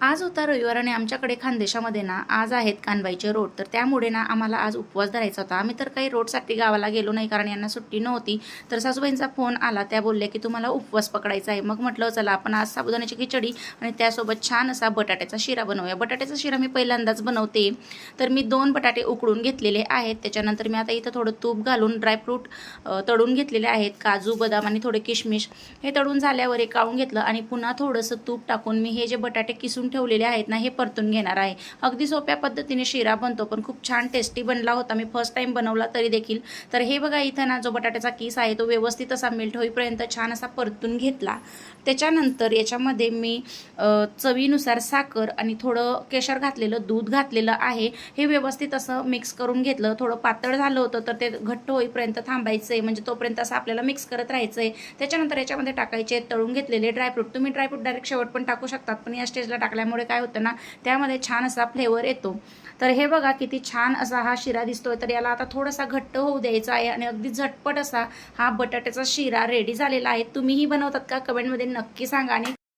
आज होता रविवार आणि आमच्याकडे खानदेशामध्ये ना आज आहेत कानबाईचे रोड. तर त्यामुळे ना आम्हाला आज उपवास धरायचा होता. आम्ही तर काही रोडसाठी गावाला गेलो नाही, कारण यांना सुट्टी नव्हती. तर सासूबाईंचा फोन आला, त्या बोलल्या की तुम्हाला उपवास पकडायचा आहे. मग म्हटलं चला आपण आज साबुदाण्याची खिचडी आणि त्यासोबत छान असा बटाट्याचा शिरा बनवूया. बटाट्याचा शिरा मी पहिल्यांदाच बनवते. तर मी 2 बटाटे उकडून घेतलेले आहेत. त्याच्यानंतर मी आता इथं थोडं तूप घालून ड्रायफ्रूट तळून घेतलेले आहेत. काजू, बदाम आणि थोडे किशमिश हे तळून झाल्यावर हे काढून घेतलं आणि पुन्हा थोडंसं तूप टाकून मी हे जे बटाटे किसून ठेवलेले आहेत ना, हे परतून घेणार आहे. अगदी सोप्या पद्धतीने शिरा बनतो, पण खूप छान टेस्टी बनला होता. मी फर्स्ट टाइम बनवला तरी देखील. तर हे बघा इथं ना जो बटाट्याचा किस आहे तो व्यवस्थित असा मेल्ट होईपर्यंत छान असा परतून घेतला. त्याच्यानंतर याच्यामध्ये मी चवीनुसार साखर आणि थोडं केशर घातलेलं दूध घातलेलं आहे. हे व्यवस्थित असं मिक्स करून घेतलं. थोडं पातळ झालं होतं तर ते घट्ट होईपर्यंत थांबायचं आहे, म्हणजे तोपर्यंत असं आपल्याला मिक्स करत राहायचं आहे. त्याच्यानंतर याच्यामध्ये टाकायचे तळून घेतलेले ड्रायफ्रूट. तुम्ही ड्रायफ्रूट डायरेक्ट शेवट पण टाकू शकतात, पण या स्टेजला टाकल्यामुळे काय होतं ना, त्यामध्ये छान असा फ्लेवर येतो. तर हे बघा किती छान असा हा शिरा दिसतोय. तर याला आता थोडासा घट्ट होऊ द्यायचा आहे आणि अगदी झटपट असा हा बटाट्याचा शिरा रेडी झालेला आहे. तुम्हीही बनवतात का? कमेंटमध्ये नक्की सांगा. आणि